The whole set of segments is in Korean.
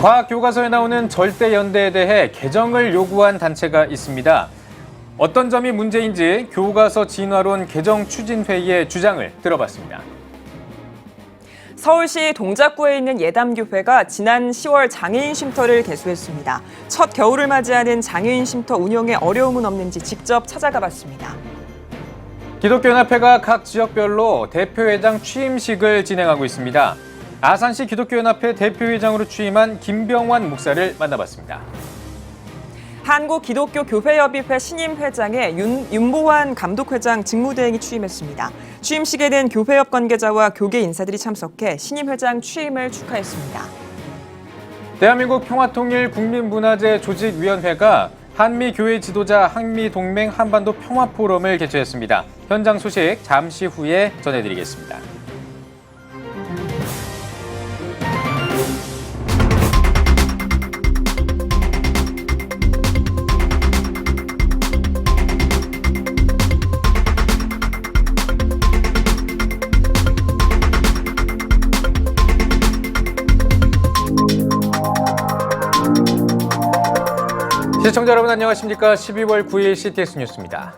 과학 교과서에 나오는 절대 연대에 대해 개정을 요구한 단체가 있습니다. 어떤 점이 문제인지 교과서 진화론 개정 추진회의의 주장을 들어봤습니다. 서울시 동작구에 있는 예담교회가 지난 10월 장애인 쉼터를 개소했습니다. 첫 겨울을 맞이하는 장애인 쉼터 운영에 어려움은 없는지 직접 찾아가 봤습니다. 기독교연합회가 각 지역별로 대표회장 취임식을 진행하고 있습니다. 아산시 기독교연합회 대표회장으로 취임한 김병환 목사를 만나봤습니다. 한국기독교교회협의회 신임 회장에 윤보환 감독회장 직무대행이 취임했습니다. 취임식에는 교회협 관계자와 교계 인사들이 참석해 신임 회장 취임을 축하했습니다. 대한민국 평화통일국민문화재 조직위원회가 한미교회 지도자 한미동맹 한반도 평화포럼을 개최했습니다. 현장 소식 잠시 후에 전해드리겠습니다. 시청자 여러분 안녕하십니까? 12월 9일 CTS 뉴스입니다.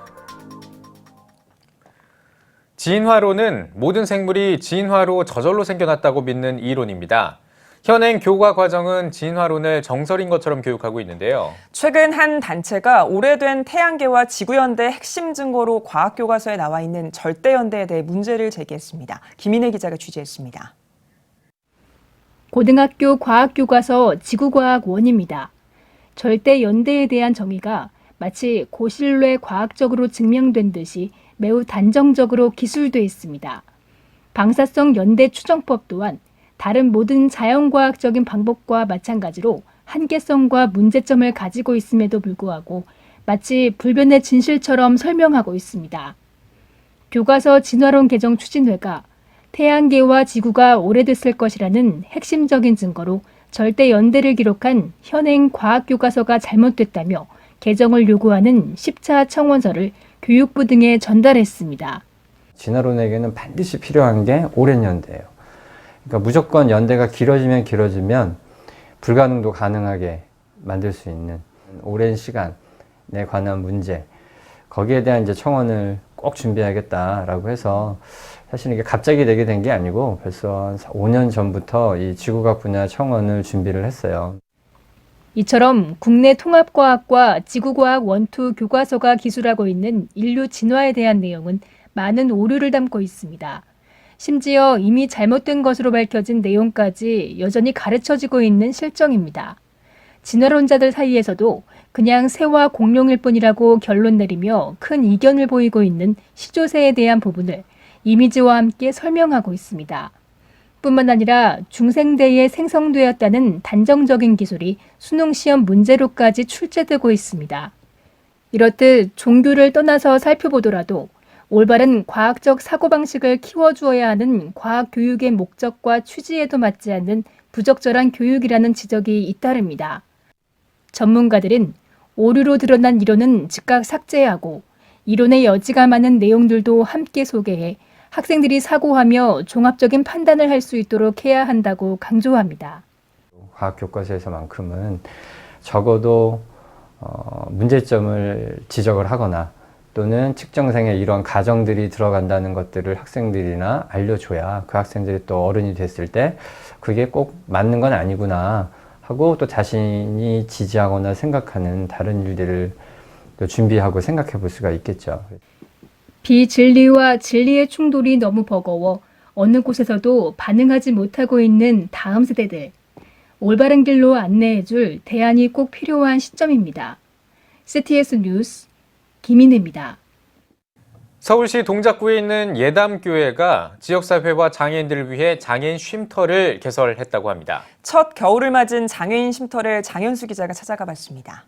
진화론은 모든 생물이 진화로 저절로 생겨났다고 믿는 이론입니다. 현행 교과 과정은 진화론을 정설인 것처럼 교육하고 있는데요. 최근 한 단체가 오래된 태양계와 지구연대 핵심 증거로 과학교과서에 나와 있는 절대연대에 대해 문제를 제기했습니다. 김인혜 기자가 취재했습니다. 고등학교 과학교과서 지구과학 1입니다. 절대 연대에 대한 정의가 마치 고실뢰 과학적으로 증명된 듯이 매우 단정적으로 기술돼 있습니다. 방사성 연대 추정법 또한 다른 모든 자연과학적인 방법과 마찬가지로 한계성과 문제점을 가지고 있음에도 불구하고 마치 불변의 진실처럼 설명하고 있습니다. 교과서 진화론 개정 추진회가 태양계와 지구가 오래됐을 것이라는 핵심적인 증거로 절대 연대를 기록한 현행 과학교과서가 잘못됐다며 개정을 요구하는 10차 청원서를 교육부 등에 전달했습니다. 진화론에게는 반드시 필요한 게 오랜 연대예요. 그러니까 무조건 연대가 길어지면 불가능도 가능하게 만들 수 있는 오랜 시간에 관한 문제, 거기에 대한 이제 청원을 꼭 준비하겠다라고 해서 사실 이게 갑자기 되게 된 게 아니고 벌써 5년 전부터 이 지구과학 분야 청원을 준비를 했어요. 이처럼 국내 통합과학과 지구과학 1, 2 교과서가 기술하고 있는 인류 진화에 대한 내용은 많은 오류를 담고 있습니다. 심지어 이미 잘못된 것으로 밝혀진 내용까지 여전히 가르쳐지고 있는 실정입니다. 진화론자들 사이에서도 그냥 새와 공룡일 뿐이라고 결론 내리며 큰 이견을 보이고 있는 시조새에 대한 부분을 이미지와 함께 설명하고 있습니다. 뿐만 아니라 중생대에 생성되었다는 단정적인 기술이 수능시험 문제로까지 출제되고 있습니다. 이렇듯 종교를 떠나서 살펴보더라도 올바른 과학적 사고방식을 키워주어야 하는 과학교육의 목적과 취지에도 맞지 않는 부적절한 교육이라는 지적이 잇따릅니다. 전문가들은 오류로 드러난 이론은 즉각 삭제하고 이론의 여지가 많은 내용들도 함께 소개해 학생들이 사고하며 종합적인 판단을 할 수 있도록 해야 한다고 강조합니다. 과학교과서에서만큼은 적어도 문제점을 지적을 하거나 또는 측정생에 이런 가정들이 들어간다는 것들을 학생들이나 알려줘야 그 학생들이 또 어른이 됐을 때 그게 꼭 맞는 건 아니구나 하고 또 자신이 지지하거나 생각하는 다른 일들을 또 준비하고 생각해 볼 수가 있겠죠. 비진리와 진리의 충돌이 너무 버거워 어느 곳에서도 반응하지 못하고 있는 다음 세대들. 올바른 길로 안내해줄 대안이 꼭 필요한 시점입니다. CTS 뉴스 김인혜입니다. 서울시 동작구에 있는 예담교회가 지역사회와 장애인들을 위해 장애인 쉼터를 개설했다고 합니다. 첫 겨울을 맞은 장애인 쉼터를 장현수 기자가 찾아가 봤습니다.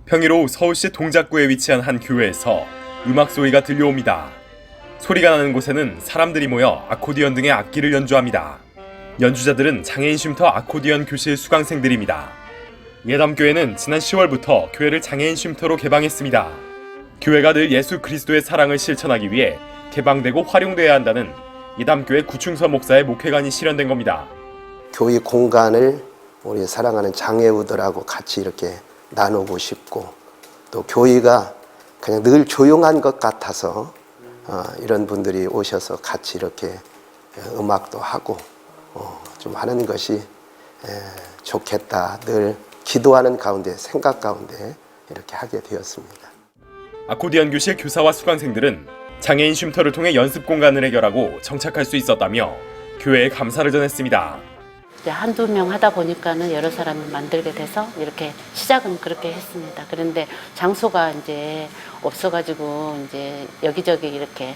평일 오후 서울시 동작구에 위치한 한 교회에서 음악 소리가 들려옵니다. 소리가 나는 곳에는 사람들이 모여 아코디언 등의 악기를 연주합니다. 연주자들은 장애인 쉼터 아코디언 교실 수강생들입니다. 예담교회는 지난 10월부터 교회를 장애인 쉼터로 개방했습니다. 교회가 늘 예수 그리스도의 사랑을 실천하기 위해 개방되고 활용돼야 한다는 예담교회 구충서 목사의 목회관이 실현된 겁니다. 교회 공간을 우리 사랑하는 장애우들하고 같이 이렇게 나누고 싶고, 또 교회가 그냥 늘 조용한 것 같아서 이런 분들이 오셔서 같이 이렇게 음악도 하고 좀 하는 것이 좋겠다. 늘 기도하는 가운데, 생각 가운데 이렇게 하게 되었습니다. 아코디언 교실 교사와 수강생들은 장애인 쉼터를 통해 연습 공간을 해결하고 정착할 수 있었다며 교회에 감사를 전했습니다. 이제 한두 명 하다 보니까는 여러 사람을 만들게 돼서 이렇게 시작은 그렇게 했습니다. 그런데 장소가 이제 없어가지고 이제 여기저기 이렇게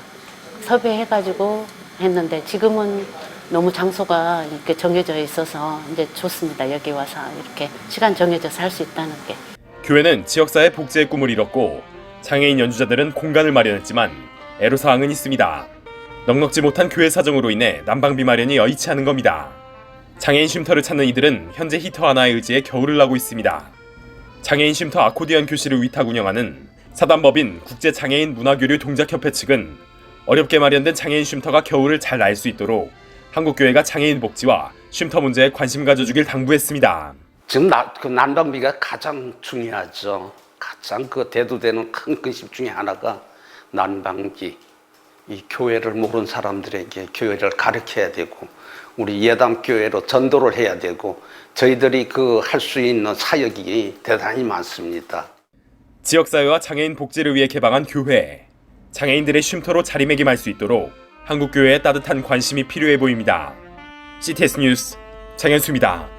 섭외해가지고 했는데, 지금은 너무 장소가 이렇게 정해져 있어서 이제 좋습니다. 여기 와서 이렇게 시간 정해져서 할 수 있다는 게. 교회는 지역사회 복지의 꿈을 이뤘고 장애인 연주자들은 공간을 마련했지만 애로사항은 있습니다. 넉넉지 못한 교회 사정으로 인해 난방비 마련이 여의치 않은 겁니다. 장애인 쉼터를 찾는 이들은 현재 히터 하나에 의지해 겨울을 나고 있습니다. 장애인 쉼터 아코디언 교실을 위탁 운영하는 사단법인 국제장애인 문화교류 동작협회 측은 어렵게 마련된 장애인 쉼터가 겨울을 잘 날 수 있도록 한국교회가 장애인 복지와 쉼터 문제에 관심 가져주길 당부했습니다. 지금 그 난방비가 가장 중요하죠. 가장 그 대두되는 큰 근심 중에 하나가 난방비. 이 교회를 모르는 사람들에게 교회를 가르쳐야 되고, 우리 예담교회로 전도를 해야 되고, 저희들이 그 할 수 있는 사역이 대단히 많습니다. 지역사회와 장애인 복지를 위해 개방한 교회. 장애인들의 쉼터로 자리매김할 수 있도록 한국교회의 따뜻한 관심이 필요해 보입니다. CTS 뉴스 장현수입니다.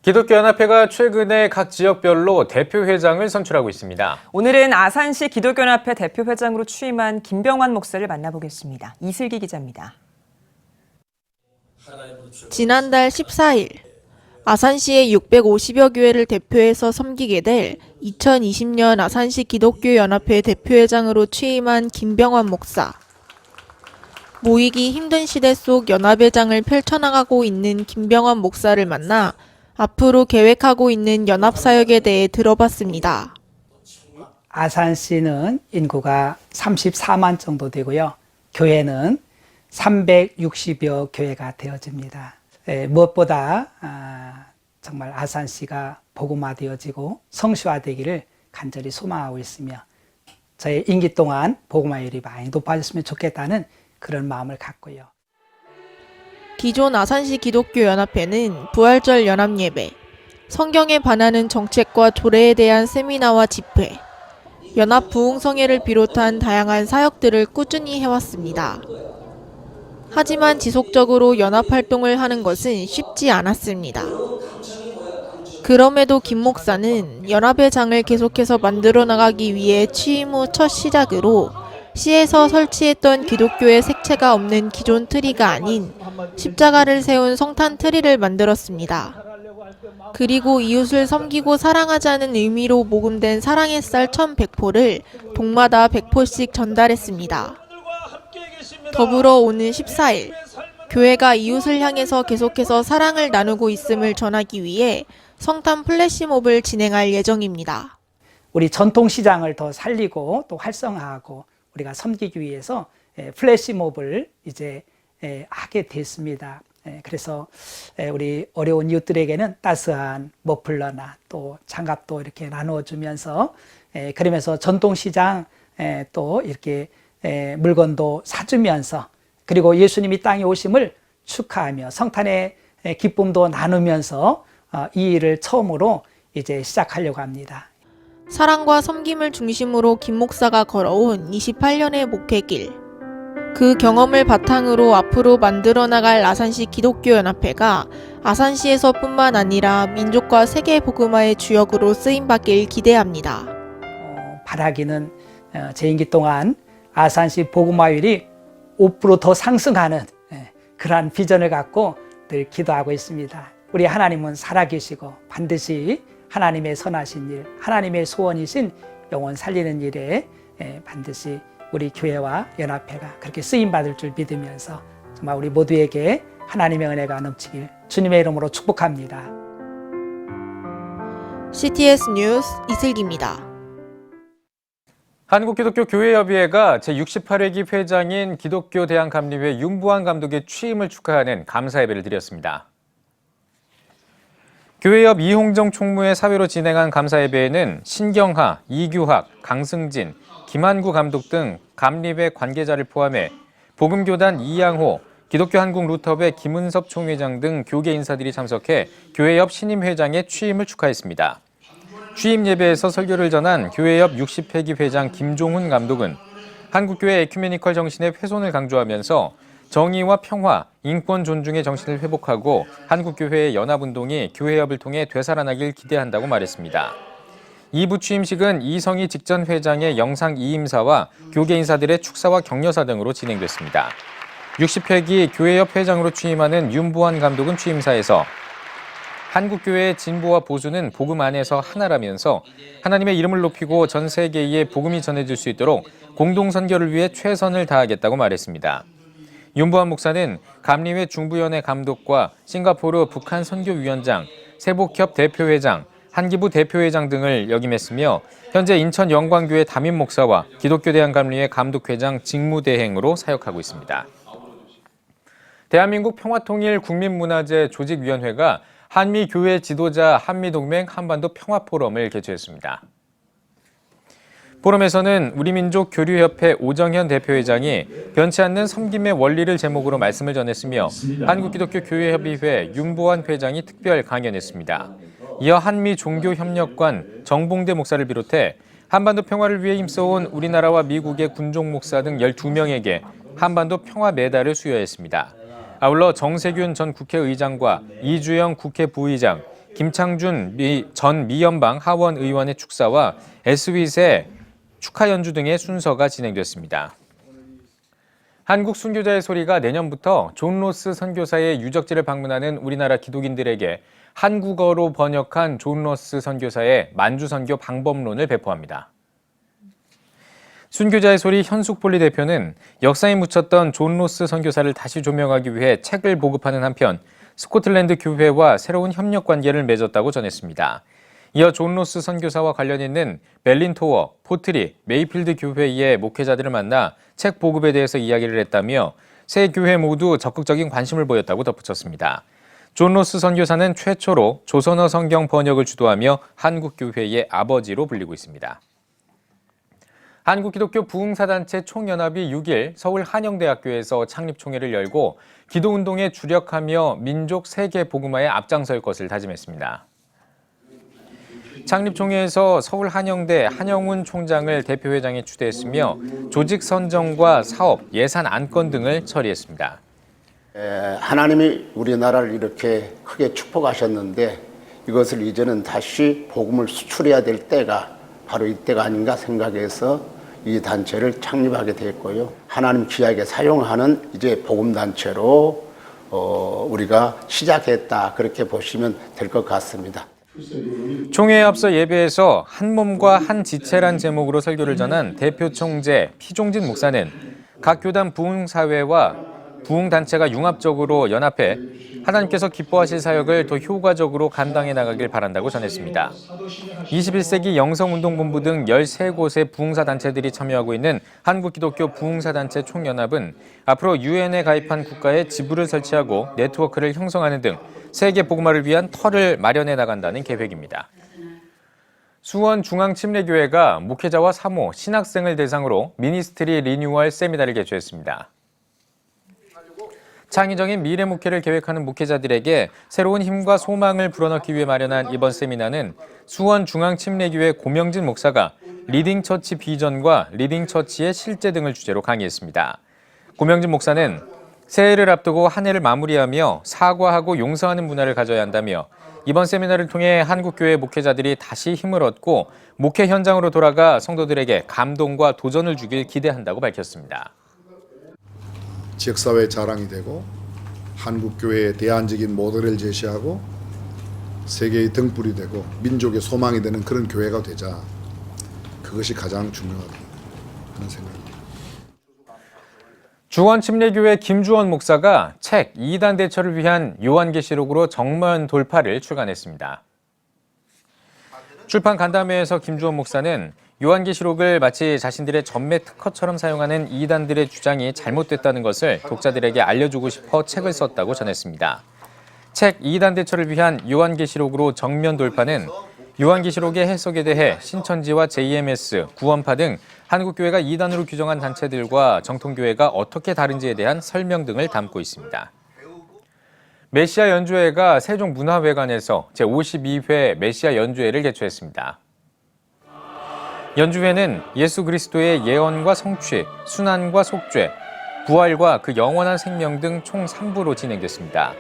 기독교연합회가 최근에 각 지역별로 대표회장을 선출하고 있습니다. 오늘은 아산시 기독교연합회 대표회장으로 취임한 김병환 목사를 만나보겠습니다. 이슬기 기자입니다. 지난달 14일 아산시의 650여 교회를 대표해서 섬기게 될 2020년 아산시 기독교연합회 대표회장으로 취임한 김병환 목사. 모이기 힘든 시대 속 연합회장을 펼쳐나가고 있는 김병환 목사를 만나 앞으로 계획하고 있는 연합사역에 대해 들어봤습니다. 아산시는 인구가 34만 정도 되고요. 교회는 360여 교회가 되어집니다. 무엇보다 정말 아산시가 복음화되어지고 성시화되기를 간절히 소망하고 있으며, 저의 임기 동안 복음화율이 많이 높아졌으면 좋겠다는 그런 마음을 갖고요. 기존 아산시 기독교연합회는 부활절 연합예배, 성경에 반하는 정책과 조례에 대한 세미나와 집회, 연합 부흥성회를 비롯한 다양한 사역들을 꾸준히 해왔습니다. 하지만 지속적으로 연합활동을 하는 것은 쉽지 않았습니다. 그럼에도 김 목사는 연합회장을 계속해서 만들어 나가기 위해 취임 후 첫 시작으로 시에서 설치했던 기독교의 색채가 없는 기존 트리가 아닌 십자가를 세운 성탄 트리를 만들었습니다. 그리고 이웃을 섬기고 사랑하자는 의미로 모금된 사랑의 쌀 1,100포를 동마다 100포씩 전달했습니다. 더불어 오는 14일, 교회가 이웃을 향해서 계속해서 사랑을 나누고 있음을 전하기 위해 성탄 플래시몹을 진행할 예정입니다. 우리 전통시장을 더 살리고 또 활성화하고 우리가 섬기기 위해서 플래시몹을 이제 하게 됐습니다. 그래서 우리 어려운 이웃들에게는 따스한 머플러나 또 장갑도 이렇게 나누어주면서, 그러면서 전통시장 또 이렇게 물건도 사주면서, 그리고 예수님이 땅에 오심을 축하하며 성탄의 기쁨도 나누면서 이 일을 처음으로 이제 시작하려고 합니다. 사랑과 섬김을 중심으로 김 목사가 걸어온 28년의 목회길. 그 경험을 바탕으로 앞으로 만들어 나갈 아산시 기독교연합회가 아산시에서뿐만 아니라 민족과 세계 복음화의 주역으로 쓰임받길 기대합니다. 바라기는 제 임기 동안 아산시 복음화율이 5% 더 상승하는 그러한 비전을 갖고 늘 기도하고 있습니다. 우리 하나님은 살아계시고 반드시 하나님의 선하신 일, 하나님의 소원이신 영혼 살리는 일에 반드시 우리 교회와 연합회가 그렇게 쓰임받을 줄 믿으면서 정말 우리 모두에게 하나님의 은혜가 넘치길 주님의 이름으로 축복합니다. CTS 뉴스 이슬기입니다. 한국기독교교회협의회가 제68회기 회장인 기독교대한감리회 윤보한 감독의 취임을 축하하는 감사예배를 드렸습니다. 교회협 이홍정 총무의 사회로 진행한 감사예배에는 신경하, 이규학, 강승진, 김한구 감독 등 감리회 관계자를 포함해 복음교단 이양호, 기독교 한국루터회 김은섭 총회장 등 교계 인사들이 참석해 교회협 신임 회장의 취임을 축하했습니다. 취임 예배에서 설교를 전한 교회협 60회기 회장 김종훈 감독은 한국교회 에큐메니컬 정신의 훼손을 강조하면서 정의와 평화, 인권 존중의 정신을 회복하고 한국교회의 연합운동이 교회협을 통해 되살아나길 기대한다고 말했습니다. 2부 취임식은 이성희 직전 회장의 영상 이임사와 교계 인사들의 축사와 격려사 등으로 진행됐습니다. 60회기 교회협 회장으로 취임하는 윤보한 감독은 취임사에서 한국교회의 진보와 보수는 복음 안에서 하나라면서 하나님의 이름을 높이고 전 세계에 복음이 전해질 수 있도록 공동선교를 위해 최선을 다하겠다고 말했습니다. 윤보한 목사는 감리회 중부연회 감독과 싱가포르 북한 선교위원장, 세복협 대표회장, 한기부 대표회장 등을 역임했으며 현재 인천 영광교회 담임 목사와 기독교대한감리회 감독회장 직무대행으로 사역하고 있습니다. 대한민국 평화통일국민문화재 조직위원회가 한미교회 지도자 한미동맹 한반도 평화포럼을 개최했습니다. 포럼에서는 우리민족 교류협회 오정현 대표회장이 변치 않는 섬김의 원리를 제목으로 말씀을 전했으며 한국기독교교회협의회 윤보한 회장이 특별 강연했습니다. 이어 한미종교협력관 정봉대 목사를 비롯해 한반도 평화를 위해 힘써온 우리나라와 미국의 군종 목사 등 12명에게 한반도 평화 메달을 수여했습니다. 아울러 정세균 전 국회의장과 이주영 국회 부의장, 김창준 전 미연방 하원 의원의 축사와 에스윗의 축하 연주 등의 순서가 진행됐습니다. 한국 순교자의 소리가 내년부터 존 로스 선교사의 유적지를 방문하는 우리나라 기독인들에게 한국어로 번역한 존 로스 선교사의 만주선교 방법론을 배포합니다. 순교자의 소리 현숙폴리 대표는 역사에 묻혔던 존 로스 선교사를 다시 조명하기 위해 책을 보급하는 한편 스코틀랜드 교회와 새로운 협력 관계를 맺었다고 전했습니다. 이어 존 로스 선교사와 관련 있는 벨린토어, 포트리, 메이필드 교회의 목회자들을 만나 책 보급에 대해서 이야기를 했다며 세 교회 모두 적극적인 관심을 보였다고 덧붙였습니다. 존 로스 선교사는 최초로 조선어 성경 번역을 주도하며 한국교회의 아버지로 불리고 있습니다. 한국기독교 부흥사단체 총연합이 6일 서울 한영대학교에서 창립총회를 열고 기도운동에 주력하며 민족 세계 복음화에 앞장설 것을 다짐했습니다. 창립총회에서 서울 한영대 한영훈 총장을 대표회장에 추대했으며 조직 선정과 사업, 예산 안건 등을 처리했습니다. 하나님이 우리나라를 이렇게 크게 축복하셨는데 이것을 이제는 다시 복음을 수출해야 될 때가 바로 이때가 아닌가 생각해서 이 단체를 창립하게 됐고요. 하나님 귀하게 사용하는 이제 복음단체로 우리가 시작했다 그렇게 보시면 될 것 같습니다. 총회에 앞서 예배에서 한 몸과 한 지체란 제목으로 설교를 전한 대표 총재 피종진 목사는 각 교단 부흥사회와 부흥단체가 융합적으로 연합해 하나님께서 기뻐하실 사역을 더 효과적으로 감당해 나가길 바란다고 전했습니다. 21세기 영성운동본부 등 13곳의 부흥사단체들이 참여하고 있는 한국기독교 부흥사단체 총연합은 앞으로 유엔에 가입한 국가에 지부를 설치하고 네트워크를 형성하는 등 세계 복음화를 위한 터를 마련해 나간다는 계획입니다. 수원중앙침례교회가 목회자와 사모, 신학생을 대상으로 미니스트리 리뉴얼 세미나를 개최했습니다. 창의적인 미래 목회를 계획하는 목회자들에게 새로운 힘과 소망을 불어넣기 위해 마련한 이번 세미나는 수원중앙침례교회 고명진 목사가 리딩처치 비전과 리딩처치의 실제 등을 주제로 강의했습니다. 고명진 목사는 새해를 앞두고 한 해를 마무리하며 사과하고 용서하는 문화를 가져야 한다며 이번 세미나를 통해 한국교회 목회자들이 다시 힘을 얻고 목회 현장으로 돌아가 성도들에게 감동과 도전을 주길 기대한다고 밝혔습니다. 지역사회의 자랑이 되고 한국교회의 대안적인 모델을 제시하고 세계의 등불이 되고 민족의 소망이 되는 그런 교회가 되자 그것이 가장 중요하다 하는 생각입니다. 주원침례교회 김주원 목사가 책 2단 대처를 위한 요한계시록으로 정면 돌파를 출간했습니다. 출판 간담회에서 김주원 목사는 요한계시록을 마치 자신들의 전매 특허처럼 사용하는 이단들의 주장이 잘못됐다는 것을 독자들에게 알려주고 싶어 책을 썼다고 전했습니다. 책 이단 대처를 위한 요한계시록으로 정면 돌파는 요한계시록의 해석에 대해 신천지와 JMS, 구원파 등 한국교회가 이단으로 규정한 단체들과 정통교회가 어떻게 다른지에 대한 설명 등을 담고 있습니다. 메시아 연주회가 세종문화회관에서 제52회 메시아 연주회를 개최했습니다. 연주회는 예수 그리스도의 예언과 성취, 순환과 속죄, 부활과 그 영원한 생명 등 총 3부로 진행됐습니다.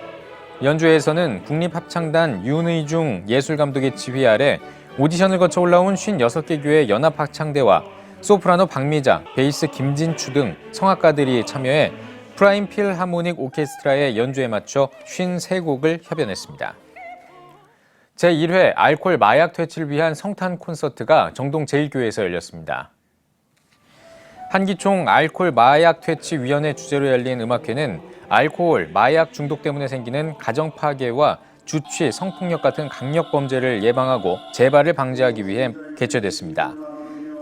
연주회에서는 국립합창단 윤의중 예술감독의 지휘 아래 오디션을 거쳐 올라온 56개 교회 연합합창대와 소프라노 박미자, 베이스 김진추 등 성악가들이 참여해 프라임 필하모닉 오케스트라의 연주에 맞춰 53곡을 협연했습니다. 제1회 알코올 마약 퇴치를 위한 성탄 콘서트가 정동 제1교회에서 열렸습니다. 한기총 알코올 마약 퇴치위원회 주재로 열린 음악회는 알코올, 마약 중독 때문에 생기는 가정 파괴와 주취, 성폭력 같은 강력 범죄를 예방하고 재발을 방지하기 위해 개최됐습니다.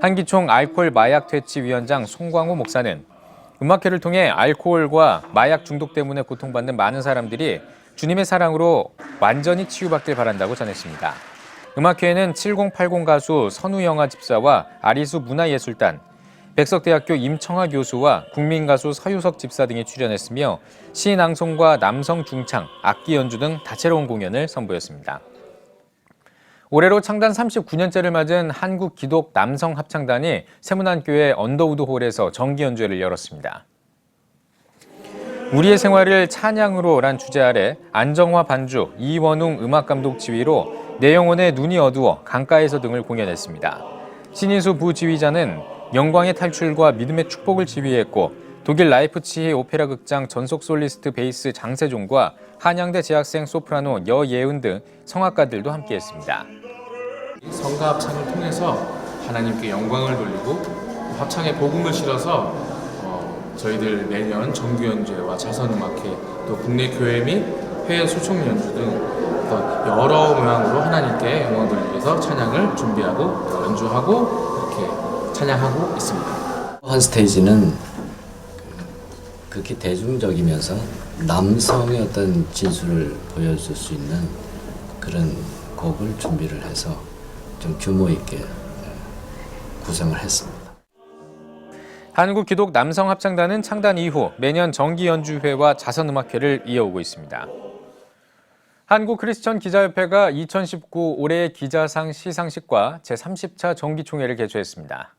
한기총 알코올 마약 퇴치위원장 송광호 목사는 음악회를 통해 알코올과 마약 중독 때문에 고통받는 많은 사람들이 주님의 사랑으로 완전히 치유받길 바란다고 전했습니다. 음악회에는 7080 가수 선우영아 집사와 아리수 문화예술단, 백석대학교 임청아 교수와 국민가수 서유석 집사 등이 출연했으며 시낭송과 남성 중창, 악기 연주 등 다채로운 공연을 선보였습니다. 올해로 창단 39년째를 맞은 한국기독 남성합창단이 세문안교회 언더우드홀에서 정기 연주회를 열었습니다. 우리의 생활을 찬양으로란 주제 아래 안정화 반주, 이원웅 음악감독 지휘로 내 영혼의 눈이 어두워 강가에서 등을 공연했습니다. 신인수 부지휘자는 영광의 탈출과 믿음의 축복을 지휘했고 독일 라이프치히 오페라 극장 전속 솔리스트 베이스 장세종과 한양대 재학생 소프라노 여예은 등 성악가들도 함께했습니다. 성가 합창을 통해서 하나님께 영광을 돌리고 합창에 복음을 실어서 저희들 매년 정규 연주회와 자선음악회 또 국내 교회 및 해외 소총 연주 등 여러 모양으로 하나님께 영광을 돌리기 위해서 찬양을 준비하고 연주하고 이렇게 찬양하고 있습니다. 한 스테이지는 그렇게 대중적이면서 남성의 어떤 진수를 보여줄 수 있는 그런 곡을 준비를 해서 좀 규모 있게 구성을 했습니다. 한국기독 남성합창단은 창단 이후 매년 정기 연주회와 자선음악회를 이어오고 있습니다. 한국크리스천 기자협회가 2019 올해의 기자상 시상식과 제30차 정기총회를 개최했습니다.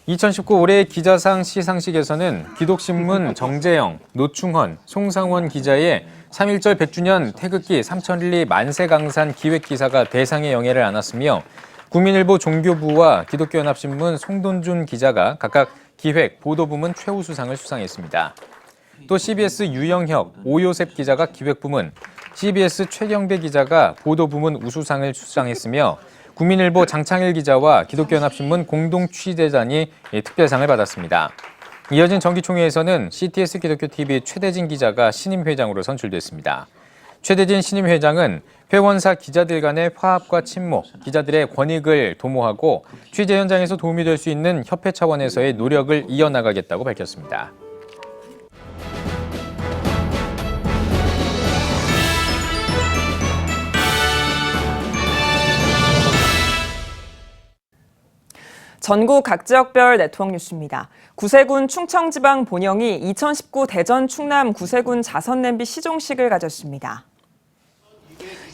2019 올해의 기자상 시상식에서는 기독신문 정재영, 노충헌, 송상원 기자의 3.1절 100주년 태극기 3000리 만세강산 기획기사가 대상의 영예를 안았으며 국민일보 종교부와 기독교연합신문 송돈준 기자가 각각 기획, 보도부문 최우수상을 수상했습니다. 또 CBS 유영혁, 오요셉 기자가 기획부문, CBS 최경대 기자가 보도부문 우수상을 수상했으며 국민일보 장창일 기자와 기독교연합신문 공동취재단이 특별상을 받았습니다. 이어진 정기총회에서는 CTS 기독교TV 최대진 기자가 신임회장으로 선출됐습니다. 최대진 신임회장은 회원사 기자들 간의 화합과 친목, 기자들의 권익을 도모하고 취재 현장에서 도움이 될 수 있는 협회 차원에서의 노력을 이어나가겠다고 밝혔습니다. 전국 각 지역별 네트워크 뉴스입니다. 구세군 충청지방 본영이 2019 대전 충남 구세군 자선냄비 시종식을 가졌습니다.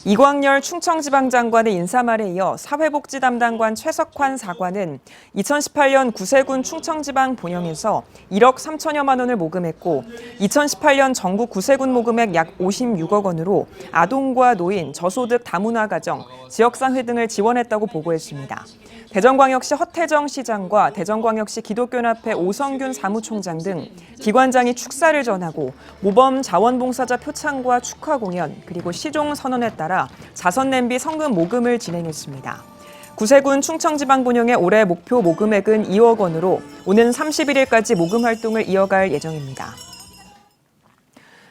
이광열 충청지방장관의 인사말에 이어 사회복지 담당관 최석환 사관은 2018년 구세군 충청지방 본영에서 1억 3천여만 원을 모금했고 2018년 전국 구세군 모금액 약 56억 원으로 아동과 노인, 저소득 다문화 가정, 지역상회 등을 지원했다고 보고했습니다. 대전광역시 허태정 시장과 대전광역시 기독교연합회 오성균 사무총장 등 기관장이 축사를 전하고 모범 자원봉사자 표창과 축하 공연 그리고 시종 선언에 따라 자선냄비 성금 모금을 진행했습니다. 구세군 충청지방 본영의 올해 목표 모금액은 2억 원으로 오는 31일까지 모금 활동을 이어갈 예정입니다.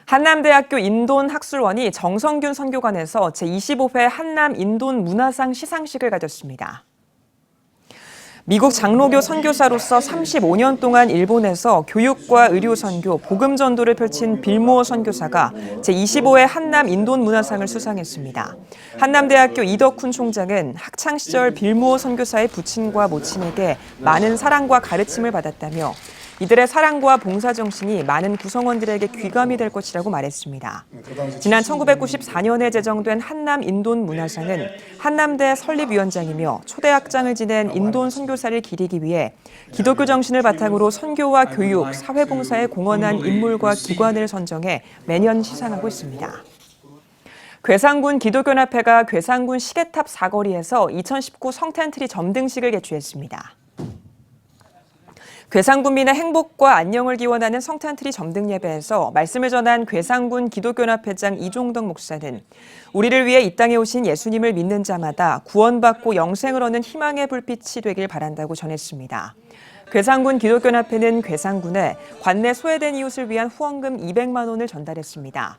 한남대학교 인돈학술원이 정성균 선교관에서 제25회 한남 인돈 문화상 시상식을 가졌습니다. 미국 장로교 선교사로서 35년 동안 일본에서 교육과 의료 선교, 복음 전도를 펼친 빌모어 선교사가 제25회 한남 인돈 문화상을 수상했습니다. 한남대학교 이덕훈 총장은 학창 시절 빌모어 선교사의 부친과 모친에게 많은 사랑과 가르침을 받았다며 이들의 사랑과 봉사 정신이 많은 구성원들에게 귀감이 될 것이라고 말했습니다. 지난 1994년에 제정된 한남 인돈 문화상은 한남대 설립위원장이며 초대학장을 지낸 인돈 선교사를 기리기 위해 기독교 정신을 바탕으로 선교와 교육, 사회봉사에 공헌한 인물과 기관을 선정해 매년 시상하고 있습니다. 괴산군 기독교연합회가 괴산군 시계탑 사거리에서 2019 성탄트리 점등식을 개최했습니다. 괴산군민의 행복과 안녕을 기원하는 성탄트리 점등 예배에서 말씀을 전한 괴산군 기독교연합회장 이종덕 목사는 우리를 위해 이 땅에 오신 예수님을 믿는 자마다 구원받고 영생을 얻는 희망의 불빛이 되길 바란다고 전했습니다. 괴산군 기독교연합회는 괴산군에 관내 소외된 이웃을 위한 후원금 200만 원을 전달했습니다.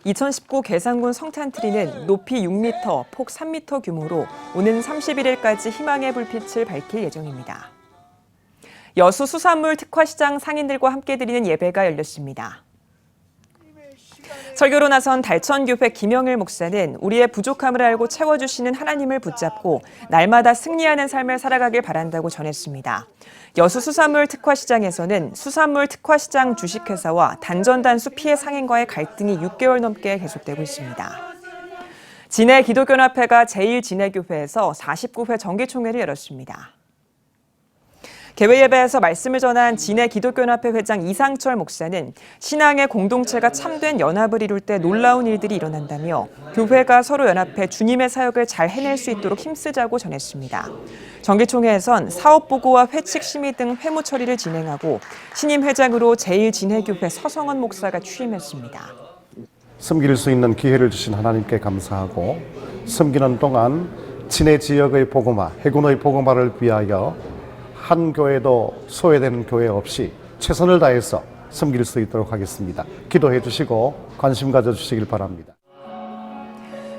2019 괴산군 성탄트리는 높이 6m, 폭 3m 규모로 오는 31일까지 희망의 불빛을 밝힐 예정입니다. 여수 수산물 특화시장 상인들과 함께 드리는 예배가 열렸습니다. 설교로 나선 달천교회 김영일 목사는 우리의 부족함을 알고 채워주시는 하나님을 붙잡고 날마다 승리하는 삶을 살아가길 바란다고 전했습니다. 여수 수산물 특화시장에서는 수산물 특화시장 주식회사와 단전단수 피해 상인과의 갈등이 6개월 넘게 계속되고 있습니다. 진해 기독교연합회가 제1진해교회에서 49회 정기총회를 열었습니다. 개회 예배에서 말씀을 전한 진해 기독교연합회 회장 이상철 목사는 신앙의 공동체가 참된 연합을 이룰 때 놀라운 일들이 일어난다며 교회가 서로 연합해 주님의 사역을 잘 해낼 수 있도록 힘쓰자고 전했습니다. 정기총회에선 사업보고와 회칙 심의 등 회무 처리를 진행하고 신임 회장으로 제1진해교회 서성원 목사가 취임했습니다. 섬길 수 있는 기회를 주신 하나님께 감사하고 섬기는 동안 진해 지역의 복음화, 해군의 복음화를 위하여 한 교회도 소외되는 교회 없이 최선을 다해서 섬길 수 있도록 하겠습니다. 기도해 주시고 관심 가져주시길 바랍니다.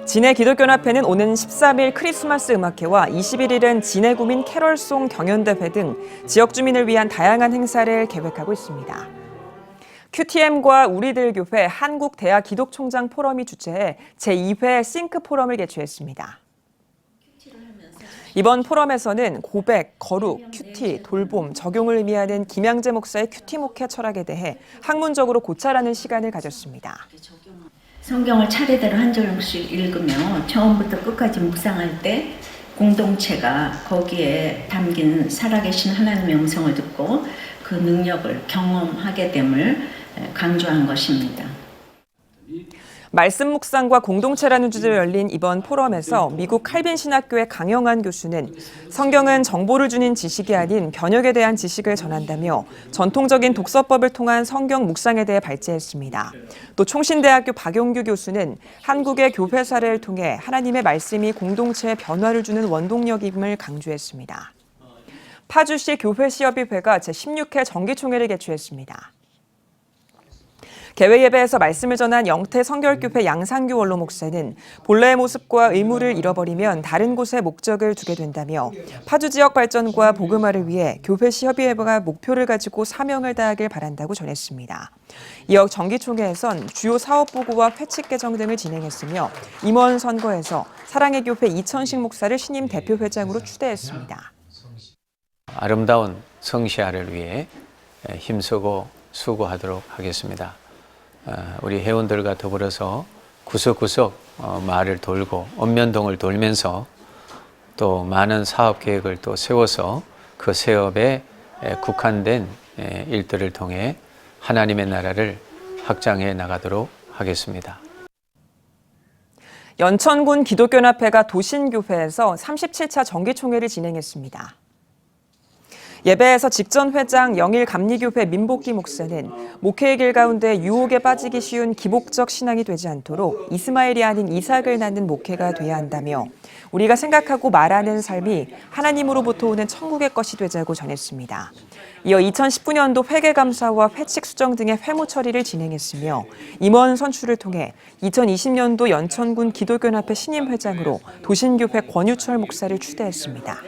진해 기독교연합회는 오는 13일 크리스마스 음악회와 21일은 진해구민 캐럴송 경연대회 등 지역 주민을 위한 다양한 행사를 계획하고 있습니다. QTM과 우리들 교회 한국대학 기독총장 포럼이 주최해 제2회 싱크 포럼을 개최했습니다. 이번 포럼에서는 고백, 거룩, 큐티, 돌봄, 적용을 의미하는 김양재 목사의 큐티 목회 철학에 대해 학문적으로 고찰하는 시간을 가졌습니다. 성경을 차례대로 한 절씩 읽으며 처음부터 끝까지 묵상할 때 공동체가 거기에 담긴 살아계신 하나님의 음성을 듣고 그 능력을 경험하게 됨을 강조한 것입니다. 말씀 묵상과 공동체라는 주제로 열린 이번 포럼에서 미국 칼빈 신학교의 강영환 교수는 성경은 정보를 주는 지식이 아닌 변혁에 대한 지식을 전한다며 전통적인 독서법을 통한 성경 묵상에 대해 발제했습니다. 또 총신대학교 박용규 교수는 한국의 교회 사례를 통해 하나님의 말씀이 공동체에 변화를 주는 원동력임을 강조했습니다. 파주시 교회시협의회가 제16회 정기총회를 개최했습니다. 개회 예배에서 말씀을 전한 영태 성결교회 양상규 원로 목사는 본래의 모습과 의무를 잃어버리면 다른 곳에 목적을 두게 된다며 파주 지역 발전과 복음화를 위해 교회 시협의회가 목표를 가지고 사명을 다하길 바란다고 전했습니다. 이어 정기총회에선 주요 사업보고와 회칙 개정 등을 진행했으며 임원 선거에서 사랑의 교회 이천식 목사를 신임 대표회장으로 추대했습니다. 아름다운 성시아를 위해 힘쓰고 수고하도록 하겠습니다. 우리 회원들과 더불어서 구석구석 마을을 돌고 읍면동을 돌면서 또 많은 사업 계획을 또 세워서 그 사업에 국한된 일들을 통해 하나님의 나라를 확장해 나가도록 하겠습니다. 연천군 기독교연합회가 도신교회에서 37차 정기총회를 진행했습니다. 예배에서 직전 회장 영일 감리교회 민복기 목사는 목회의 길 가운데 유혹에 빠지기 쉬운 기복적 신앙이 되지 않도록 이스마엘이 아닌 이삭을 낳는 목회가 돼야 한다며 우리가 생각하고 말하는 삶이 하나님으로부터 오는 천국의 것이 되자고 전했습니다. 이어 2019년도 회계감사와 회칙 수정 등의 회무 처리를 진행했으며 임원 선출을 통해 2020년도 연천군 기독교연합회 신임 회장으로 도신교회 권유철 목사를 추대했습니다.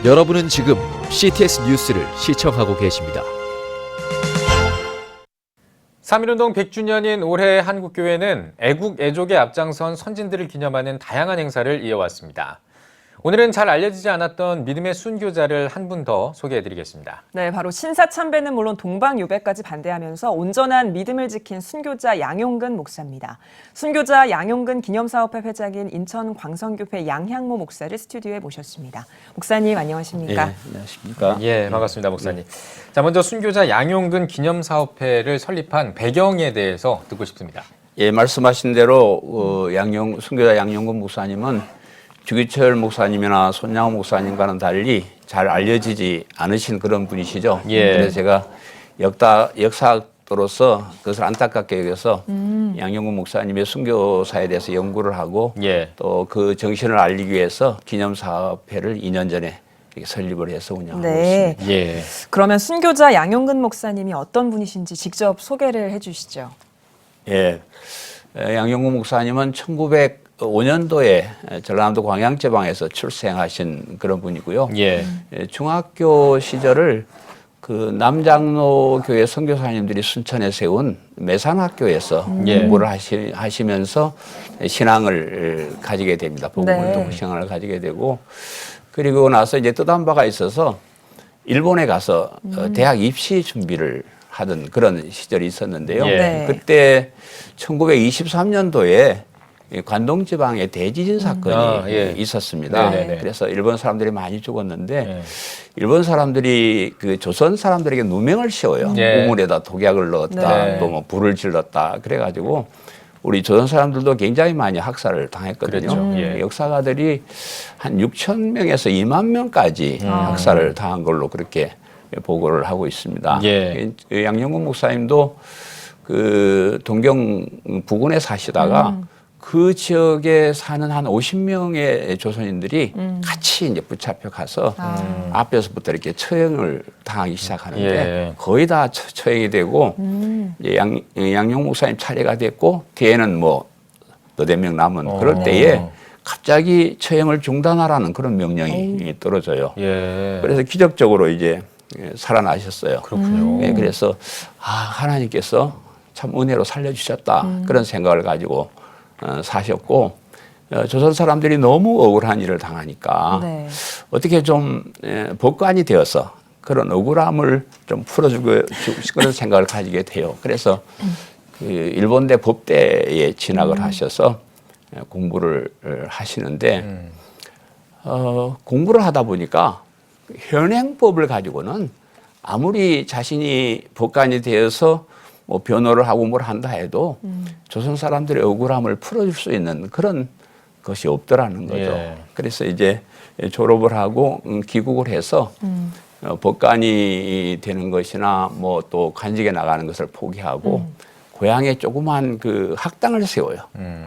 여러분은 지금 CTS 뉴스를 시청하고 계십니다. 3.1운동 100주년인 올해 한국교회는 애국 애족에 앞장선 선진들을 기념하는 다양한 행사를 이어왔습니다. 오늘은 잘 알려지지 않았던 믿음의 순교자를 한 분 더 소개해드리겠습니다. 네, 바로 신사참배는 물론 동방유배까지 반대하면서 온전한 믿음을 지킨 순교자 양용근 목사입니다. 순교자 양용근 기념사업회 회장인 인천 광성교회 양향모 목사를 스튜디오에 모셨습니다. 목사님 안녕하십니까? 예, 안녕하십니까? 예, 반갑습니다, 목사님. 자, 먼저 순교자 양용근 기념사업회를 설립한 배경에 대해서 듣고 싶습니다. 예, 말씀하신 대로 순교자 양용근 목사님은 주기철 목사님이나 손양호 목사님과는 달리 잘 알려지지 않으신 그런 분이시죠. 예. 그래서 제가 역사학도로서 그것을 안타깝게 여겨서 양용근 목사님의 순교사에 대해서 연구를 하고 또 그 정신을 알리기 위해서 기념사업회를 2년 전에 이렇게 설립을 해서 운영하고 있습니다. 예. 그러면 순교자 양용근 목사님이 어떤 분이신지 직접 소개를 해주시죠. 예, 양용근 목사님은 1905년도에 전라남도 광양제방에서 출생하신 그런 분이고요. 예. 중학교 시절을 그 남장로교회 선교사님들이 순천에 세운 매산학교에서 공부를 하시면서 신앙을 가지게 됩니다. 복음을 듣고 신앙을 가지게 되고, 그리고 나서 이제 뜻한 바가 있어서 일본에 가서 대학 입시 준비를 하던 그런 시절이 있었는데요. 그때 1923년도에 관동지방에 대지진 사건이 있었습니다. 그래서 일본 사람들이 많이 죽었는데 일본 사람들이 그 조선 사람들에게 누명을 씌워요. 우물에다 독약을 넣었다, 또 뭐 불을 질렀다. 그래가지고 우리 조선 사람들도 굉장히 많이 학살을 당했거든요. 역사가들이 한 6천 명에서 2만 명까지 학살을 당한 걸로 그렇게 보고를 하고 있습니다. 양용근 목사님도 그 동경 부근에 사시다가 그 지역에 사는 한 50명의 조선인들이 같이 이제 붙잡혀 가서 앞에서부터 이렇게 처형을 당하기 시작하는데 거의 다 처형이 되고 이제 양용근 목사님 차례가 됐고 뒤에는 뭐 너댓 명 남은 그럴 때에 갑자기 처형을 중단하라는 그런 명령이 떨어져요. 그래서 기적적으로 이제 살아나셨어요. 그렇군요. 그래서 하나님께서 참 은혜로 살려주셨다 그런 생각을 가지고 사셨고, 조선 사람들이 너무 억울한 일을 당하니까 어떻게 좀 법관이 되어서 그런 억울함을 좀 풀어주고 그런 생각을 가지게 돼요. 그래서 그 일본대 법대에 진학을 하셔서 공부를 하시는데 공부를 하다 보니까 현행법을 가지고는 아무리 자신이 법관이 되어서 뭐 변호를 하고 뭘 한다 해도 조선 사람들의 억울함을 풀어줄 수 있는 그런 것이 없더라는 거죠. 그래서 이제 졸업을 하고 귀국을 해서 법관이 되는 것이나 뭐 또 관직에 나가는 것을 포기하고 고향에 조그만 그 학당을 세워요.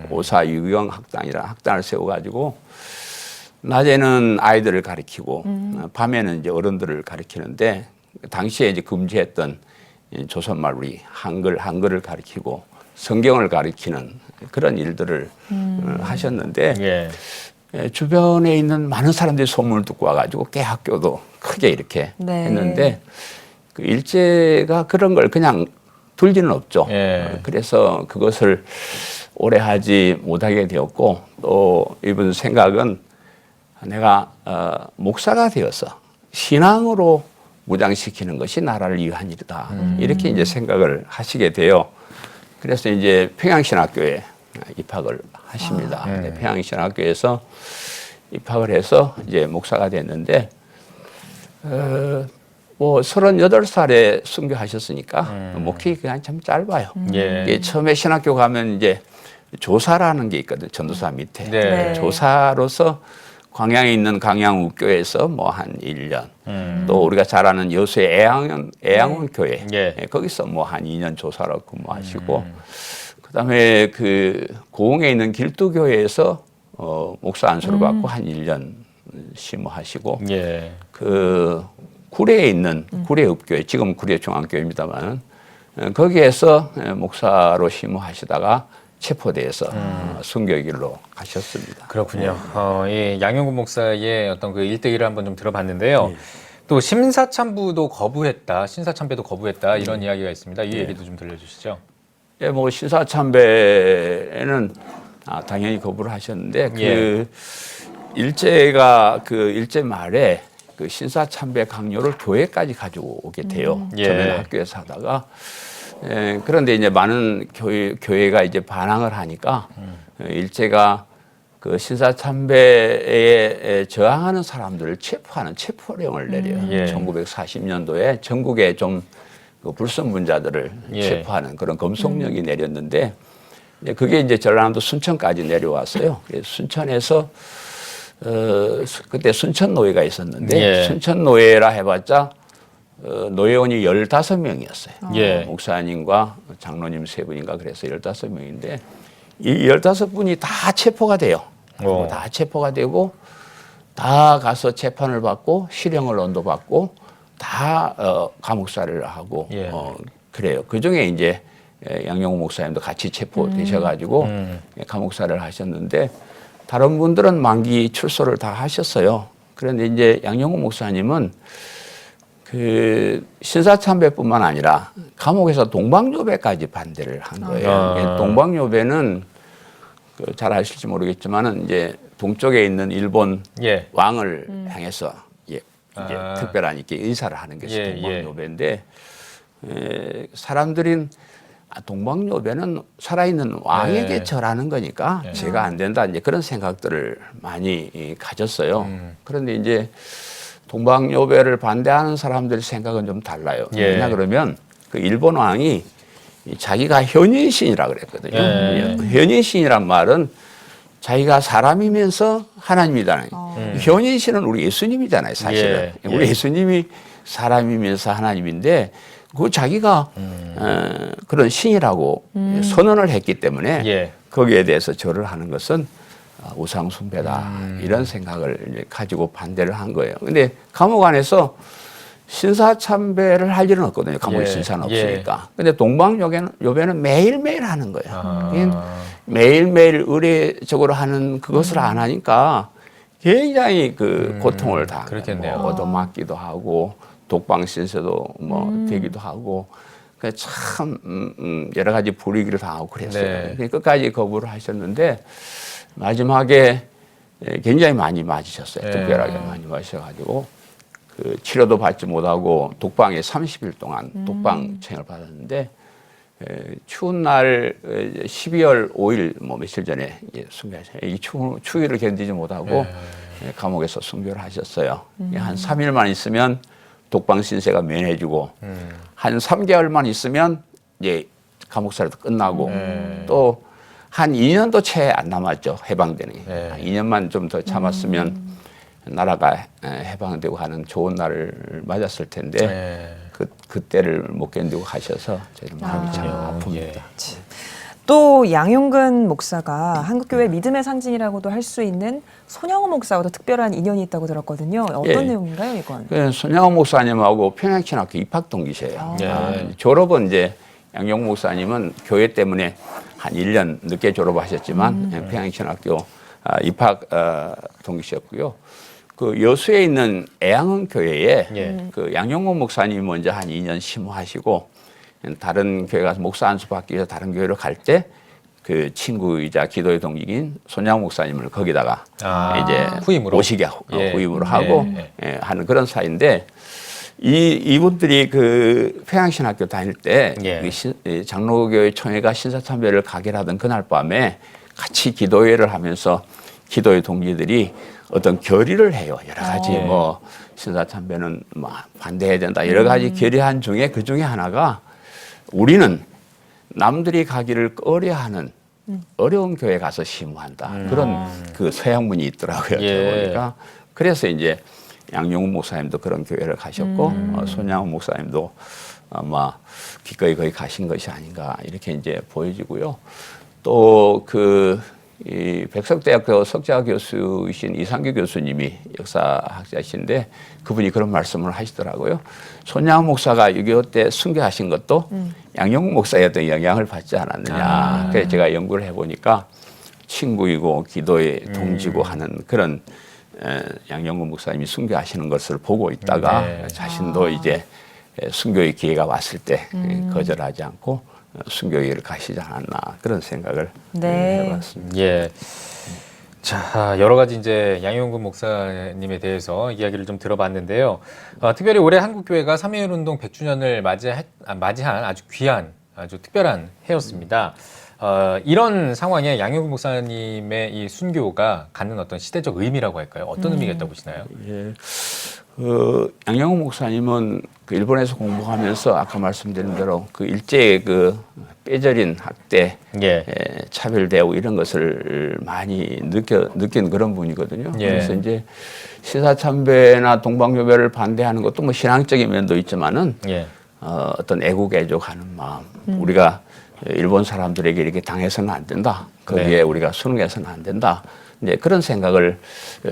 오사 유경 학당이라는 학당을 세워가지고 낮에는 아이들을 가르치고 밤에는 이제 어른들을 가르치는데 당시에 이제 금지했던 조선말 우리 한글을 가르치고 성경을 가르치는 그런 일들을 하셨는데 주변에 있는 많은 사람들이 소문을 듣고 와가지고 개학교도 크게 이렇게 했는데 그 일제가 그런 걸 그냥 둘지는 없죠. 그래서 그것을 오래 하지 못하게 되었고 또 이분 생각은 내가 목사가 되어서 신앙으로 무장시키는 것이 나라를 위한 일이다. 이렇게 이제 생각을 하시게 돼요. 그래서 이제 평양신학교에 입학을 하십니다. 평양신학교에서 입학을 해서 이제 목사가 됐는데, 뭐 38살에 순교하셨으니까 목회가 그냥 참 짧아요. 처음에 신학교 가면 이제 조사라는 게 있거든요. 전도사 밑에. 조사로서 광양에 있는 광양우교에서 뭐 한 1년, 또 우리가 잘 아는 여수의 애양원 교회, 거기서 뭐 한 2년 조사로 근무하시고, 그다음에 그 고흥에 있는 길두교회에서 목사 안수를 받고 한 1년 심호하시고, 그 구례에 있는 구례읍교회, 지금 구례중앙교회입니다만 거기에서 목사로 심호하시다가 체포돼서 순교의 길로 가셨습니다. 그렇군요. 이 양용구 목사의 어떤 그 일대기를 한번 좀 들어봤는데요. 또 심사참부도 거부했다, 신사참배도 거부했다 이런 이야기가 있습니다. 이 얘기도 좀 들려주시죠. 예, 뭐 신사참배는 당연히 거부를 하셨는데 그 일제가 그 일제 말에 그 신사참배 강요를 교회까지 가지고 오게 돼요. 처음에는 학교에서 하다가 그런데 이제 많은 교회가 이제 반항을 하니까 일제가 그 신사참배에 저항하는 사람들을 체포하는 체포령을 내려요. 1940년도에 전국에 좀 그 불성분자들을 체포하는 그런 검속령이 내렸는데 그게 이제 전라남도 순천까지 내려왔어요. 순천에서 그때 순천노예가 있었는데 순천노예라 해봤자 노예원이 15명이었어요. 목사님과 장로님 3분인가 그래서 15명인데 이 15분이 다 체포가 돼요. 다 체포가 되고 다 가서 재판을 받고 실형을 언도받고 다 감옥살이를 하고 그래요. 그중에 이제 양용구 목사님도 같이 체포되셔가지고 감옥살이를 하셨는데 다른 분들은 만기 출소를 다 하셨어요. 그런데 이제 양용구 목사님은 그 신사참배뿐만 아니라 감옥에서 동방요배까지 반대를 한 거예요. 동방요배는 잘 아실지 모르겠지만은 이제 동쪽에 있는 일본 왕을 향해서 이제 특별한 이렇게 의사를 하는 것이 동방요배인데 사람들은 동방요배는 살아있는 왕에게 절하는 거니까 제가 안 된다 이제 그런 생각들을 많이 가졌어요. 그런데 이제 동방요배를 반대하는 사람들의 생각은 좀 달라요. 왜냐 그러면 그 일본 왕이 자기가 현인신이라 그랬거든요. 현인신이란 말은 자기가 사람이면서 하나님이잖아요. 현인신은 우리 예수님이잖아요, 사실은. 우리 예수님이 사람이면서 하나님인데 그 자기가 그런 신이라고 선언을 했기 때문에 거기에 대해서 절을 하는 것은 우상 숭배다 이런 생각을 가지고 반대를 한 거예요. 근데 감옥 안에서 신사참배를 할 일은 없거든요. 감옥에 신사는 없으니까. 근데 동방요배는 매일매일 하는 거예요. 매일매일 의례적으로 하는 그것을 안 하니까 굉장히 그 고통을 당하고 얻어맞기도 하고 독방신세도 뭐 되기도 하고 참 여러 가지 불이익을 당하고 그랬어요. 끝까지 거부를 하셨는데 마지막에 굉장히 많이 맞으셨어요. 특별하게 많이 맞으셔가지고 그 치료도 받지 못하고 독방에 30일 동안 독방청을 받았는데 추운 날 12월 5일 뭐 며칠 전에 순교하셨어요. 이 추위를 견디지 못하고 감옥에서 순교를 하셨어요. 한 3일만 있으면 독방 신세가 면해지고 한 3개월만 있으면 이제 감옥살이도 끝나고 또 한 2년도 채 안 남았죠. 해방되는 게. 2년만 좀 더 참았으면 나라가 해방되고 하는 좋은 날을 맞았을 텐데 그때를 못 견디고 가셔서 저희는 마음이 참 아픕니다. 또 양용근 목사가 한국교회 믿음의 상징이라고도 할 수 있는 손영호 목사와도 특별한 인연이 있다고 들었거든요. 어떤 내용인가요, 이건? 손영호 목사님하고 평양신학교 입학 동기세요. 졸업은 이제 양용구 목사님은 교회 때문에 한 1년 늦게 졸업하셨지만 평양신학교 입학 동기셨고요. 그 여수에 있는 애양은 교회에 그 양용구 목사님이 먼저 한 2년 심호하시고 다른 교회 가서 목사 안수 받기 위해서 다른 교회로 갈 때 그 친구이자 기도의 동기인 손양 목사님을 거기다가 이제 후임으로 오시게 하고 후임으로 하고 하는 그런 사이인데 이분들이 그 평양신학교 다닐 때 장로교회 총회가 신사참배를 가결하던 그날 밤에 같이 기도회를 하면서 기도의 동기들이 어떤 결의를 해요. 여러 가지 뭐 신사참배는 뭐 반대해야 된다. 여러 가지 결의한 중에 그 중에 하나가 우리는 남들이 가기를 꺼려하는 어려운 교회 가서 심호한다. 그런 그 서양문이 있더라고요. 보니까. 그래서 이제 양용구 목사님도 그런 교회를 가셨고 손양호 목사님도 아마 기꺼이 거기 가신 것이 아닌가 이렇게 이제 보여지고요. 또 이 백석대학교 석좌 교수이신 이상규 교수님이 역사학자이신데 그분이 그런 말씀을 하시더라고요. 손양호 목사가 6.25 때 순교하신 것도 양영국 목사의 어떤 영향을 받지 않았느냐. 그래서 제가 연구를 해보니까 친구이고 기도의 동지고 하는 그런 양영국 목사님이 순교하시는 것을 보고 있다가 자신도 이제 순교의 기회가 왔을 때 거절하지 않고 순교의 길을 가시지 않았나 그런 생각을 해봤습니다. 예. 자, 여러 가지 이제 양용근 목사님에 대해서 이야기를 좀 들어봤는데요. 특별히 올해 한국교회가 3.1 운동 100주년을 맞이한 아주 귀한, 아주 특별한 해였습니다. 이런 상황에 양용근 목사님의 이 순교가 갖는 어떤 시대적 의미라고 할까요? 어떤 의미가 있다고 보시나요? 예. 양영국 목사님은 그 일본에서 공부하면서 아까 말씀드린 대로 그 일제의 그 뼈저린 학대, 차별 대우 이런 것을 많이 느낀 그런 분이거든요. 그래서 이제 시사참배나 동방교배를 반대하는 것도 뭐 신앙적인 면도 있지만은 어떤 애국애족하는 마음, 우리가 일본 사람들에게 이렇게 당해서는 안 된다. 거기에 우리가 순응해서는 안 된다. 이제 그런 생각을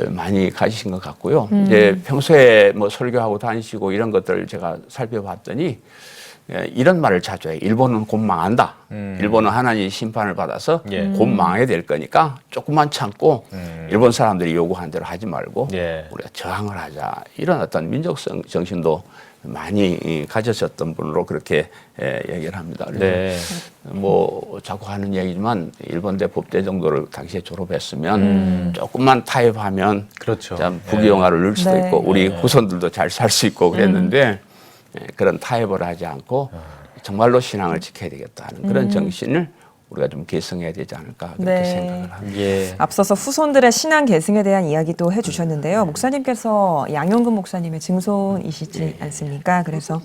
많이 가지신 것 같고요. 이제 평소에 뭐 설교하고 다니시고 이런 것들을 제가 살펴봤더니 이런 말을 자주 해요. 일본은 곧 망한다. 일본은 하나님의 심판을 받아서 곧 망하게 될 거니까 조금만 참고 일본 사람들이 요구한 대로 하지 말고 우리가 저항을 하자. 이런 어떤 민족 정신도 많이 가졌었던 분으로 그렇게 얘기를 합니다. 그래서 뭐 자꾸 하는 얘기지만 일본대 법대 정도를 당시에 졸업했으면 조금만 타협하면 참 부귀영화를 누릴 수도 있고 우리 후손들도 잘 살 수 있고 그랬는데 그런 타협을 하지 않고 정말로 신앙을 지켜야 되겠다 하는 그런 정신을 우리가 좀 계승해야 되지 않을까 그렇게 생각을 합니다. 앞서서 후손들의 신앙 계승에 대한 이야기도 해주셨는데요. 목사님께서 양용근 목사님의 증손이시지 않습니까? 그래서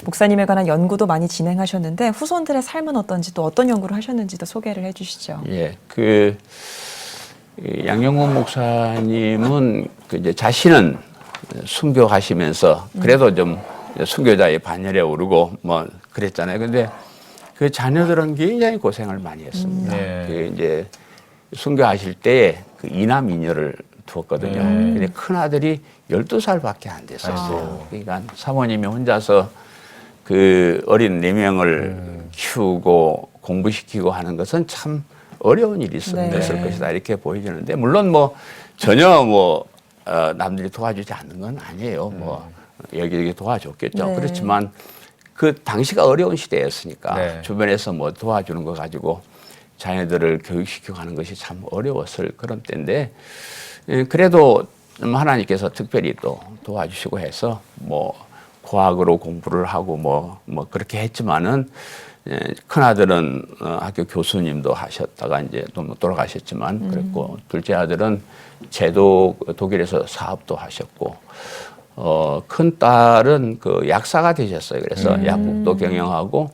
목사님에 관한 연구도 많이 진행하셨는데 후손들의 삶은 어떤지 또 어떤 연구를 하셨는지도 소개를 해주시죠. 예, 그 양용근 목사님은 그 이제 자신은 순교하시면서 그래도 좀 순교자의 반열에 오르고 뭐 그랬잖아요. 근데 그 자녀들은 굉장히 고생을 많이 했습니다. 그 이제 순교하실 때 그 이남 이녀를 두었거든요. 근데 큰 아들이 12살밖에 안 됐었어요. 그러니까 사모님이 혼자서 그 어린 4명을 키우고 공부시키고 하는 것은 참 어려운 일이 있었을 것이다 이렇게 보여지는데 물론 뭐 전혀 뭐 남들이 도와주지 않는 건 아니에요. 뭐 여기저기 도와줬겠죠. 그렇지만 그 당시가 어려운 시대였으니까 주변에서 뭐 도와주는 거 가지고 자녀들을 교육시키고 하는 것이 참 어려웠을 그런 때인데 그래도 하나님께서 특별히 또 도와주시고 해서 뭐 과학으로 공부를 하고 뭐 그렇게 했지만은 큰 아들은 학교 교수님도 하셨다가 이제 또 돌아가셨지만 그랬고 둘째 아들은 제도 독일에서 사업도 하셨고 큰 딸은 그 약사가 되셨어요. 그래서 약국도 경영하고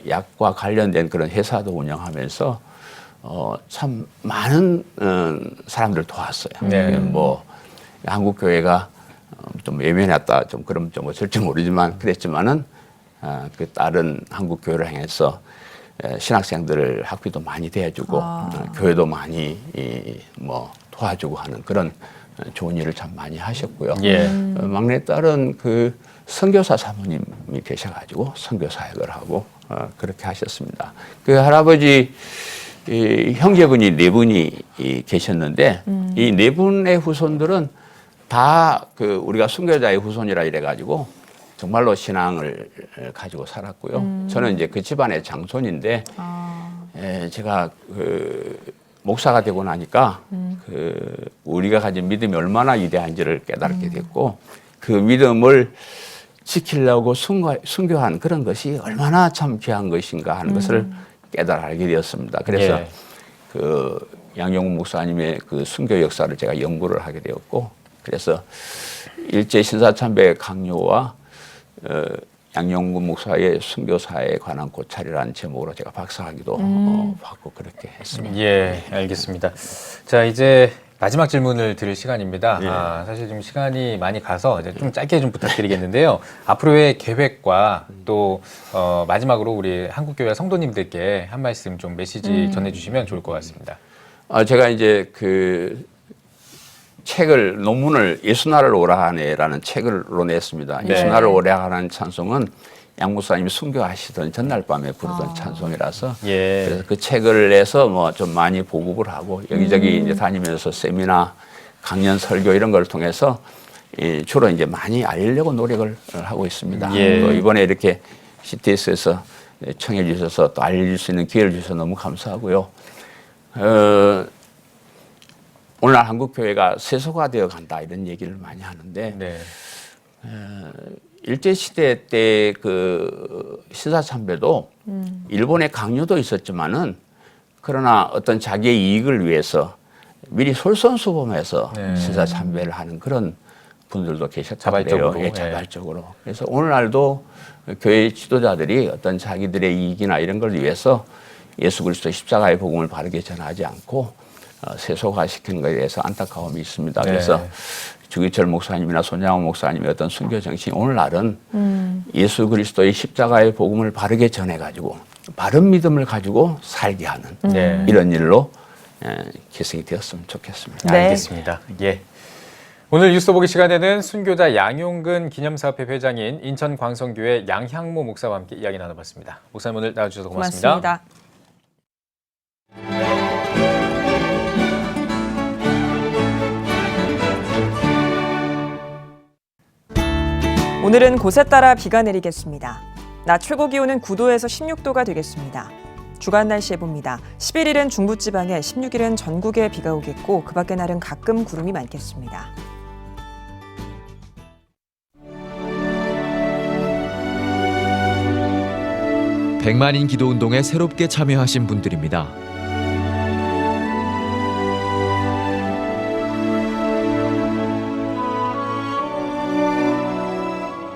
약과 관련된 그런 회사도 운영하면서 참 많은 사람들을 도왔어요. 뭐 한국 교회가 좀 예민했다, 좀 그럼 좀 어쩔지 모르지만 그랬지만은 그 딸은 한국 교회를 향해서 신학생들을 학비도 많이 대주고 교회도 많이 뭐 도와주고 하는 그런 좋은 일을 참 많이 하셨고요. 막내 딸은 그 선교사 사모님이 계셔가지고 선교 사역을 하고 그렇게 하셨습니다. 그 할아버지 형제분이 4분이 계셨는데 이 4분의 후손들은 다 그 우리가 순교자의 후손이라 이래가지고 정말로 신앙을 가지고 살았고요. 저는 이제 그 집안의 장손인데 제가 그 목사가 되고 나니까 그 우리가 가진 믿음이 얼마나 위대한지를 깨닫게 됐고 그 믿음을 지키려고 순교한 그런 것이 얼마나 참 귀한 것인가 하는 것을 깨달아 알게 되었습니다. 그래서 그 양용국 목사님의 그 순교 역사를 제가 연구를 하게 되었고 그래서 일제 신사참배 강요와 양용국 목사의 순교사에 관한 고찰이라는 제목으로 제가 박사학위도 받고 그렇게 했습니다. 예, 알겠습니다. 자, 이제 마지막 질문을 드릴 시간입니다. 사실 좀 시간이 많이 가서 이제 좀 짧게 좀 부탁드리겠는데요. 앞으로의 계획과 또 마지막으로 우리 한국교회 성도님들께 한 말씀 좀 메시지 전해주시면 좋을 것 같습니다. 제가 이제 그 논문을 예수나를 오라 하네라는 책을 냈습니다. 예수나를 오라 하는 찬송은 양 목사님이 순교하시던 전날 밤에 부르던 찬송이라서 예. 그래서 그 책을 내서 뭐 좀 많이 보급을 하고 여기저기 이제 다니면서 세미나, 강연, 설교 이런 걸 통해서 주로 이제 많이 알리려고 노력을 하고 있습니다. 예. 또 이번에 이렇게 CTS에서 청해 주셔서 또 알릴 수 있는 기회를 주셔서 너무 감사하고요. 오늘날 한국교회가 세속화되어 간다 이런 얘기를 많이 하는데 네. 일제시대 때 그 신사참배도 일본의 강요도 있었지만은 그러나 어떤 자기의 이익을 위해서 미리 솔선수범해서 네. 신사참배를 하는 그런 분들도 계셨다고 자발적으로. 그래요. 예, 자발적으로. 그래서 오늘날도 교회 지도자들이 어떤 자기들의 이익이나 이런 걸 위해서 예수 그리스도의 십자가의 복음을 바르게 전하지 않고 세속화시키는 것에 대해서 안타까움이 있습니다. 네. 그래서 주기철 목사님이나 손양호 목사님의 어떤 순교 정신이 오늘날은 예수 그리스도의 십자가의 복음을 바르게 전해가지고 바른 믿음을 가지고 살게 하는 네. 이런 일로 기승이 되었으면 좋겠습니다. 네. 알겠습니다. 예. 오늘 뉴스 보기 시간에는 순교자 양용근 기념사업회 회장인 인천 광성교회 양향모 목사와 함께 이야기 나눠봤습니다. 목사님 오늘 나와주셔서 고맙습니다. 오늘은 곳에 따라 비가 내리겠습니다. 낮 최고 기온은 9도에서 16도가 되겠습니다. 주간 날씨 해봅니다. 11일은 중부지방에, 16일은 전국에 비가 오겠고 그 밖의 날은 가끔 구름이 많겠습니다. 백만인 기도운동에 새롭게 참여하신 분들입니다.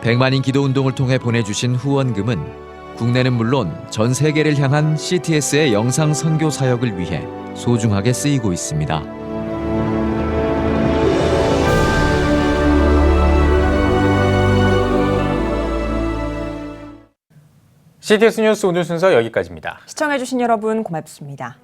백만인 기도운동을 통해 보내주신 후원금은 국내는 물론 전 세계를 향한 CTS의 영상 선교 사역을 위해 소중하게 쓰이고 있습니다. CTS 뉴스 오늘 순서 여기까지입니다. 시청해주신 여러분 고맙습니다.